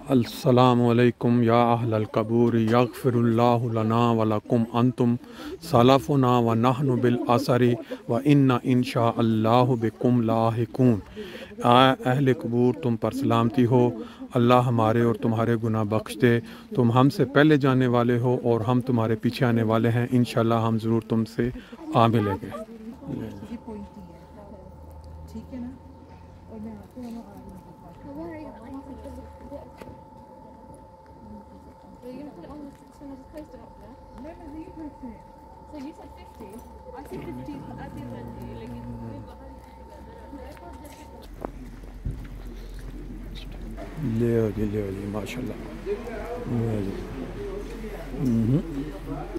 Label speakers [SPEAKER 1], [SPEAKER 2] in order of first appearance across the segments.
[SPEAKER 1] السلام علیکم یا اہل القبور یغفر اللہ لنا ولکم انتم سلفنا ونحن بالآثر وإنا انشاء اللہ بکم لاحقون۔ اہل قبور تم پر سلامتی ہو، اللہ ہمارے اور تمہارے گناہ بخش دے۔ تم ہم سے پہلے جانے والے ہو اور ہم تمہارے پیچھے آنے والے ہیں، انشاءاللہ ہم ضرور تم سے آ ملیں گے۔ لے جی ماشاء اللہ۔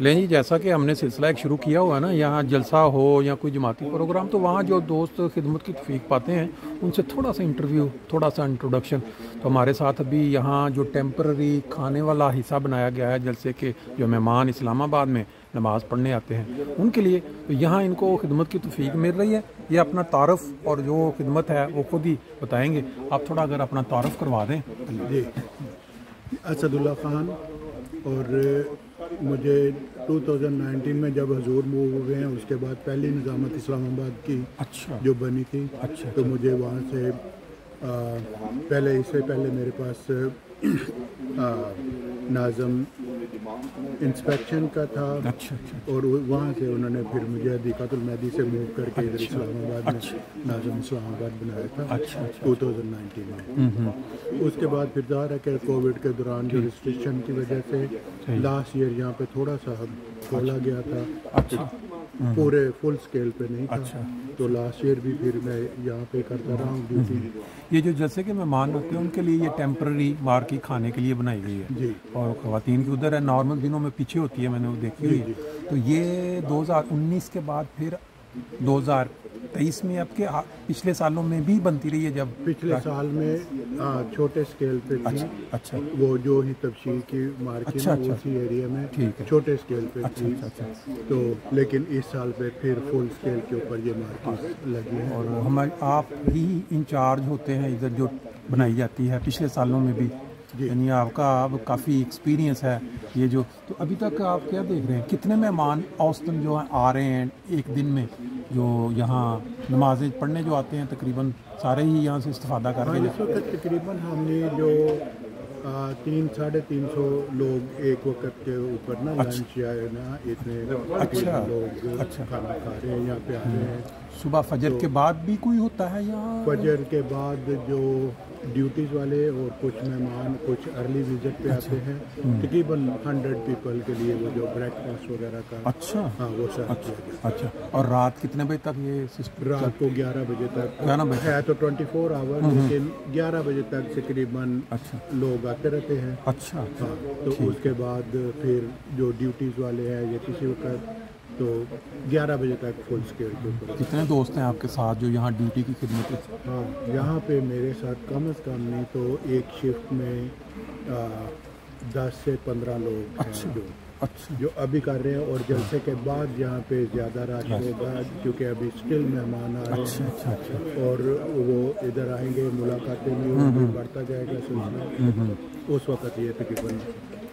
[SPEAKER 1] لیں جی، جیسا کہ ہم نے سلسلہ ایک شروع کیا ہوا ہے نا، یہاں جلسہ ہو یا کوئی جماعتی پروگرام تو وہاں جو دوست خدمت کی توفیق پاتے ہیں ان سے تھوڑا سا انٹرویو، تھوڑا سا انٹروڈکشن۔ تو ہمارے ساتھ ابھی یہاں جو ٹیمپرری کھانے والا حصہ بنایا گیا ہے جلسے کے، جو مہمان اسلام آباد میں نماز پڑھنے آتے ہیں ان کے لیے، تو یہاں ان کو خدمت کی توفیق مل رہی ہے۔ یہ اپنا تعارف اور جو خدمت ہے وہ خود ہی بتائیں گے۔ آپ تھوڑا اگر اپنا تعارف کروا دیں۔
[SPEAKER 2] جی، اسد اللہ خان، اور مجھے 2019 میں جب حضور موو ہوئے ہیں اس کے بعد پہلی نظامت اسلام آباد کی جو بنی تھی، تو مجھے وہاں سے پہلے، اس سے پہلے میرے پاس ناظم انسپیکشن کا تھا، اور وہاں سے انہوں نے پھر مجھے حدیقۃ المہدی سے موو کر کے ادھر اسلام آباد میں ناظم اسلام آباد بنایا تھا 2019 میں۔ اس کے بعد پھر ظاہر ہے کہ کووڈ کے دوران جو ریسٹرکشن کی وجہ سے لاسٹ ایئر یہاں پہ تھوڑا سا کھولا گیا تھا، پورے فل سکیل پہ نہیں تھا، تو لاسٹ ایئر بھی پھر میں یہاں پہ کرتا رہا ہوں ڈیوٹی۔
[SPEAKER 1] یہ جو جیسے کہ مہمان ہوتے ہیں ان کے لیے یہ ٹیمپرری مارکی کھانے کے لیے بنائی گئی ہے
[SPEAKER 2] جی،
[SPEAKER 1] اور خواتین کی ادھر ہے، نارمل دنوں میں پیچھے ہوتی ہے، میں نے وہ دیکھی ہوئی ہے۔ تو یہ 2019 کے بعد پھر 2023 میں اب کے پچھلے سالوں میں بھی بنتی رہی ہے؟ جب
[SPEAKER 2] پچھلے سال میں چھوٹے سکیل پہ تھی، وہ جو ہی تبشیر کی مارکیٹ ہے اسی ایریا میں چھوٹے سکیل پہ تھی، تو لیکن اس سال پہ پھر فل سکیل کے اوپر یہ مارکیٹ لگی ہے۔
[SPEAKER 1] اور ہمارے آپ ہی انچارج ہوتے ہیں ادھر جو بنائی جاتی ہے پچھلے سالوں میں بھی، یعنی آپ کا اب کافی ایکسپیرینس ہے یہ جو۔ تو ابھی تک آپ کیا دیکھ رہے ہیں، کتنے مہمان اوسطاً جو آ رہے ہیں ایک دن میں، جو یہاں نمازیں پڑھنے جو آتے ہیں؟ تقریباً سارے ہی یہاں سے استفادہ کر کے
[SPEAKER 2] اس وقت تقریباً ہم نے جو 300-350 لوگ ایک وقت کے اوپر نا لنچ یا نا اتنے لوگ کھانا کھا رہے ہیں، یہاں پہ آ رہے ہیں۔
[SPEAKER 1] صبح فجر کے بعد بھی کوئی ہوتا ہے یہاں؟
[SPEAKER 2] فجر کے بعد جو ڈیوٹیز والے اور کچھ مہمان کچھ ارلی وزٹ پہ آتے ہیں، تقریباً 100 پیپل کے لیے وہ جو بریک فاسٹ وغیرہ کا ہاں وہ سب۔
[SPEAKER 1] اچھا، اور رات کتنے بجے تک یہ سسٹم؟
[SPEAKER 2] رات کو 11 بجے تک ہے، تو 24 آور، لیکن 11 بجے تک تقریباً لوگ آتے رہتے ہیں۔
[SPEAKER 1] اچھا،
[SPEAKER 2] ہاں، تو اس کے بعد پھر جو ڈیوٹیز والے ہیں یا کسی وقت تو 11 بجے تک فل سکیل کے اوپر۔
[SPEAKER 1] کتنے دوست ہیں آپ کے ساتھ جو یہاں ڈیوٹی کی خدمت؟
[SPEAKER 2] ہاں، یہاں پہ میرے ساتھ کم از کم نہیں تو ایک شفٹ میں 10 سے 15 لوگ ہیں جو ابھی کر رہے ہیں، اور جلسے کے بعد یہاں پہ زیادہ رش ہوگا کیونکہ ابھی اسٹل مہمان آ رہے ہیں اور وہ ادھر آئیں گے، ملاقاتیں بھی بڑھتا جائے گا سلسلہ۔ اس وقت یہ تقریباً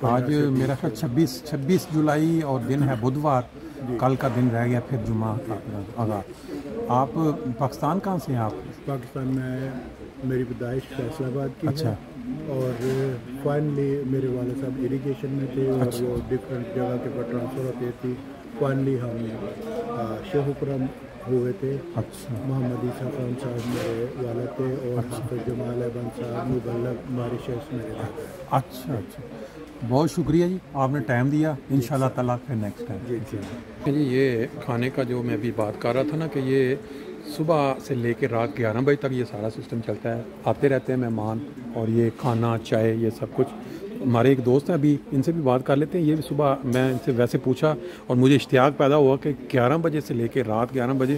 [SPEAKER 1] آج میرا خیال 26 جولائی اور دن ہے بدھوار، کل کا دن رہ گیا پھر جمعہ آغاز۔ آپ پاکستان کہاں سے ہیں؟ آپ
[SPEAKER 2] پاکستان میں میری پیدائش فیصل آباد کی ہے، اور فائنلی میرے والد صاحب اریگیشن میں تھے اور وہ ڈفرینٹ جگہ کے پر ٹرانسفر ہوتے تھی۔ فائنلی ہم شیخوپورم ہوئے تھے۔ محمد عیسیٰ خان صاحب میرے والد تھے، اور حافظ جمال احمد صاحب مبلغ ماریشس میرے دادا۔
[SPEAKER 1] اچھا، بہت شکریہ جی، آپ نے ٹائم دیا، انشاءاللہ تعالیٰ پھر نیکسٹ ٹائم۔ جی، یہ کھانے کا جو میں ابھی بات کر رہا تھا نا، کہ یہ صبح سے لے کے رات 11 بجے تک یہ سارا سسٹم چلتا ہے، آتے رہتے ہیں مہمان، اور یہ کھانا چائے یہ سب کچھ۔ ہمارے ایک دوست ہیں ابھی، ان سے بھی بات کر لیتے ہیں۔ یہ بھی صبح میں ان سے ویسے پوچھا اور مجھے اشتیاق پیدا ہوا کہ 11 بجے سے لے کے رات 11 بجے،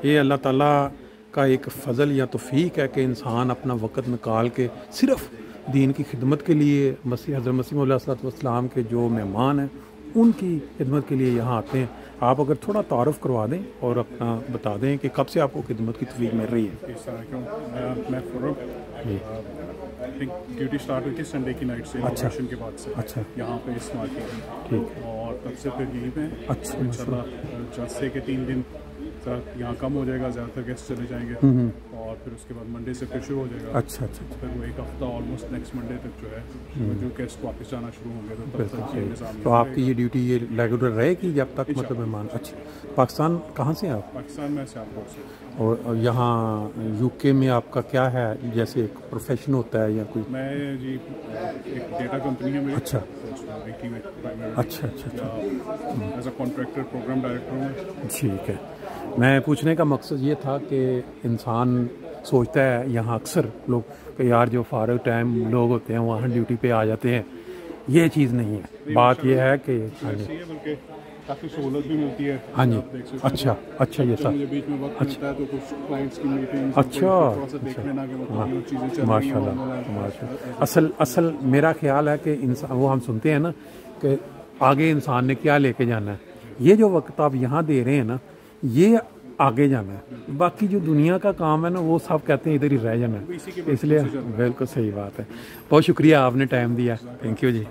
[SPEAKER 1] یہ اللہ تعالیٰ کا ایک فضل یا توفیق ہے کہ انسان اپنا وقت نکال کے صرف دین کی خدمت کے لیے، حضرت مسیح علیہ الصلوۃ والسلام کے جو مہمان ہیں ان کی خدمت کے لیے یہاں آتے ہیں۔ آپ اگر تھوڑا تعارف کروا دیں اور اپنا بتا دیں کہ کب سے آپ کو خدمت کی توفیق مل رہی ہے؟
[SPEAKER 2] میں ڈیوٹی اسٹارٹ ہوئی تھی سنڈے کی نائٹ سے، آپریشن کے بعد سے یہاں پہ اس مارکیٹ میں، ٹھیک، اور تب سے پھر یہیں پہ اچھا انشاءاللہ جلد سے کہ 3 دن یہاں کم ہو جائے گا، زیادہ تر گیسٹ چلے جائیں گے، اور پھر اس کے بعد منڈے سے پھر شروع ہو جائے گا۔ اچھا اچھا، پھر وہ ایک ہفتہ آلموسٹ نیکسٹ منڈے تک جو ہے جو گیسٹ واپس جانا شروع ہوں گے تو تب تک یہ نظام۔
[SPEAKER 1] تو آپ کی یہ ڈیوٹی یہ ریگولر رہے گی جب تک مطلب مہمان؟ اچھا، پاکستان کہاں سے ہیں آپ؟
[SPEAKER 2] پاکستان میں سیالکوٹ سے۔
[SPEAKER 1] اور یہاں یو کے میں آپ کا کیا ہے، جیسے ایک پروفیشن ہوتا ہے یا کوئی؟
[SPEAKER 2] میں جی ایک ڈیٹا کمپنی ہے میری۔ اچھا
[SPEAKER 1] اچھا اچھا،
[SPEAKER 2] as a contractor programme director ہوں۔
[SPEAKER 1] ٹھیک ہے، میں پوچھنے کا مقصد یہ تھا کہ انسان سوچتا ہے یہاں اکثر لوگ کہ یار جو فارغ ٹائم لوگ ہوتے ہیں وہاں ڈیوٹی پہ آ جاتے ہیں، یہ چیز نہیں ہے، بات یہ ہے کہ
[SPEAKER 2] کافی سہولت بھی ملتی ہے۔
[SPEAKER 1] ہاں جی، اچھا اچھا، یہ سب
[SPEAKER 2] بیچ میں وقت ملتا ہے تو کچھ کلائنٹس کی میٹنگ،
[SPEAKER 1] اچھا، ماشاء اللہ۔ اصل میرا خیال ہے کہ انسان وہ ہم سنتے ہیں نا کہ آگے انسان نے کیا لے کے جانا ہے، یہ جو وقت آپ یہاں دے رہے ہیں نا یہ آگے جانا ہے، باقی جو دنیا کا کام ہے نا وہ سب کہتے ہیں ادھر ہی رہ جانا ہے، اس لیے بالکل صحیح بات ہے۔ بہت شکریہ آپ نے ٹائم دیا، تھینک یو جی۔